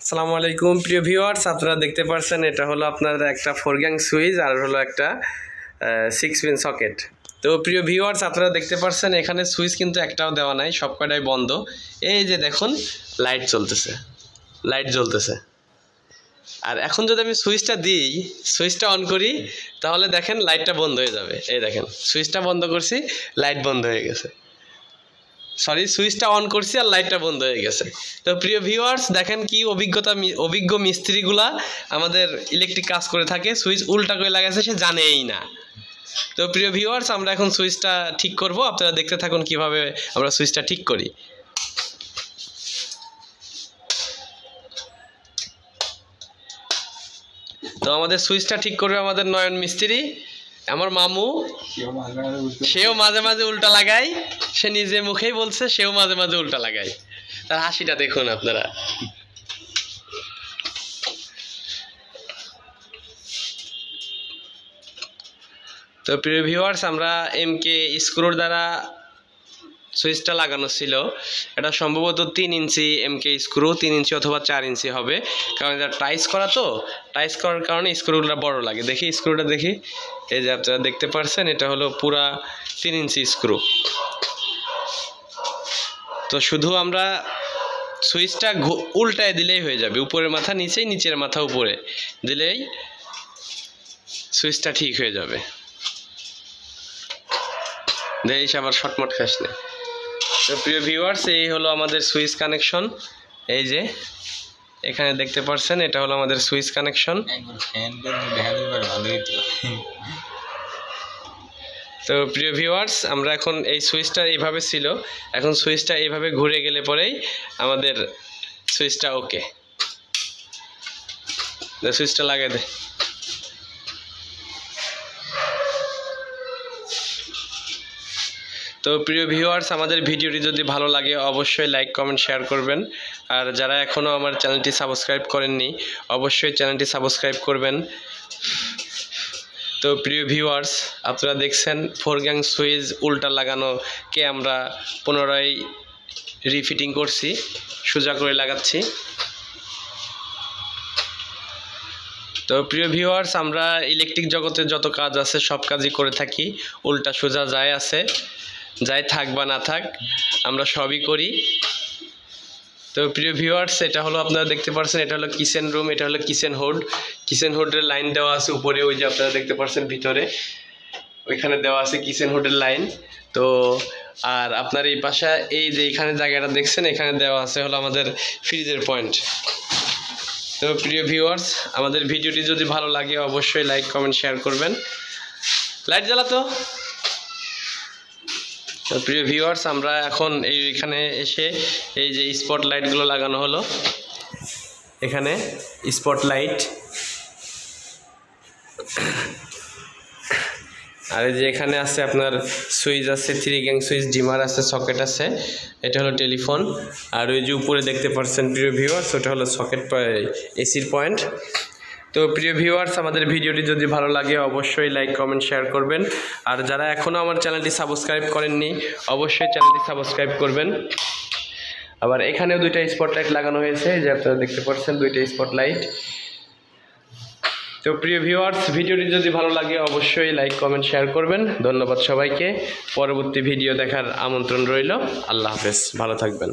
আসসালামু আলাইকুম প্রিয় ভিউয়ার্স, আপনারা দেখতে পাচ্ছেন এটা হলো আপনার একটা 4 গ্যাং সুইচ আর হলো একটা 6 পিন সকেট। তো প্রিয় ভিউয়ার্স, আপনারা দেখতে পাচ্ছেন এখানে সুইচ কিন্তু একটাও দেওয়া নাই, সব কটাই বন্ধ। এই যে দেখুন লাইট জ্বলতেছে। আর এখন যদি আমি সুইচটা অন করি, তাহলে দেখেন লাইটটা বন্ধ হয়ে যাবে। এই দেখেন সুইচটা বন্ধ করছি, লাইট বন্ধ হয়ে গেছে। সুইচটা অন করছি আর লাইটটা বন্ধ হয়ে গেছে। তো প্রিয় ভিউয়ার্স, দেখেন কি অভিজ্ঞ মিস্ত্রিগুলা আমাদের ইলেকট্রিক কাজ করে থাকে, সুইচ উল্টা করে লাগাইছে, সে জানেই না। তো প্রিয় ভিউয়ার্স, আমরা এখন সুইচটা ঠিক করব, আপনারা দেখতে থাকুন কিভাবে আমরা সুইচটা ঠিক করি। তো আমাদের সুইচটা ঠিক করবে আমাদের নয়ন মিস্ত্রি, আমার মামু। সেও মাঝে মাঝে উল্টা লাগায়, সে নিজে মুখেই বলছে সেও মাঝে মাঝে উল্টা লাগায়। তার হাসিটা দেখুন আপনারা। তো প্রিয় ভিউয়ার্স, আমরা এমকে স্ক্রুর দ্বারা সুইচটা লাগানো ছিল। এটা সম্ভবত 3 ইঞ্চি এমকে স্ক্রু, 3 ইঞ্চি অথবা 4 ইঞ্চি হবে, কারণ এটা টাইস করার কারণে স্ক্রুটা বড় লাগে। দেখি স্ক্রুটা দেখি, এই যে আপনারা দেখতে পাচ্ছেন এটা হলো পুরা 3 ইঞ্চি স্ক্রু। তো শুধু আমরা সুইচটা উল্টায় দিলেই হয়ে যাবে, উপরের মাথা নিচে, নিচের মাথা উপরে দিলেই সুইচটা ঠিক হয়ে যাবে। দেখিস আবার শর্টমট খাস না। তো প্রিয় ভিউয়ার্স, এই হলো আমাদের সুইচ কানেকশন। এই যে এখানে দেখতে পাচ্ছেন এটা হলো আমাদের সুইচ কানেকশন। তো প্রিয় ভিউয়ার্স, আমরা এখন এই সুইচটা এইভাবে ছিল, এখন সুইচটা এইভাবে ঘুরে গেলে পরেই আমাদের সুইচটা ওকে। সুইচটা লাগিয়ে দে। তো প্রিয় ভিউয়ার্স, আমাদের ভিডিওটি যদি ভালো লাগে অবশ্যই লাইক কমেন্ট শেয়ার করবেন। আর যারা এখনও আমার চ্যানেলটি সাবস্ক্রাইব করেননি অবশ্যই চ্যানেলটি সাবস্ক্রাইব করবেন। তো প্রিয় ভিউয়ার্স, আপনারা দেখছেন 4 গ্যাং সুইচ উল্টা লাগানোকে আমরা পুনরায় রিফিটিং করছি, সোজা করে লাগাচ্ছি। তো প্রিয় ভিউয়ার্স, আমরা ইলেকট্রিক জগতে যত কাজ আছে সব কাজই করে থাকি, উল্টা সোজা যাই থাক বা না থাক, আমরা সবই করি। তো প্রিয় ভিউয়ার্স, এটা হলো আপনারা দেখতে পাচ্ছেন এটা হলো কিচেন রুম, এটা হলো কিচেন হুডের লাইন দেওয়া আছে উপরে, ওই যে আপনারা দেখতে পাচ্ছেন ভিতরে ওইখানে দেওয়া আছে কিচেন হুডের লাইন। তো আর আপনার এই পাশে এই যে এখানে জায়গাটা দেখছেন, এখানে দেওয়া আছে হলো আমাদের ফ্রিজের পয়েন্ট। তো প্রিয় ভিউয়ার্স, আমাদের ভিডিওটি যদি ভালো লাগে অবশ্যই লাইক কমেন্ট শেয়ার করবেন। লাইট জ্বালাতো। তো প্রিয় ভিউয়ার্স, আমরা এখন এইখানে এসে এই যে স্পট লাইটগুলো লাগানো হলো, এখানে স্পট লাইট। আর এই যে এখানে আছে আপনার সুইচ আছে, 3 গ্যাং সুইচ, ডিমার আছে, সকেট আছে, এটা হলো টেলিফোন। আর ওই যে উপরে দেখতে পাচ্ছেন প্রিয় ভিউয়ার্স, ওটা হলো সকেট এসির পয়েন্ট। তো প্রিয় ভিউয়ার্স, আমাদের ভিডিওটি যদি ভালো লাগে অবশ্যই লাইক কমেন্ট শেয়ার করবেন। আর যারা এখনও আমার চ্যানেলটি সাবস্ক্রাইব করেননি অবশ্যই চ্যানেলটি সাবস্ক্রাইব করবেন। আবার এখানেও 2টা স্পটলাইট লাগানো হয়েছে, যে আপনারা দেখতে পাচ্ছেন 2টা স্পটলাইট। তো প্রিয় ভিউয়ার্স, ভিডিওটি যদি ভালো লাগে অবশ্যই লাইক কমেন্ট শেয়ার করবেন। ধন্যবাদ সবাইকে। পরবর্তী ভিডিও দেখার আমন্ত্রণ রইল। আল্লাহ হাফেজ, ভালো থাকবেন।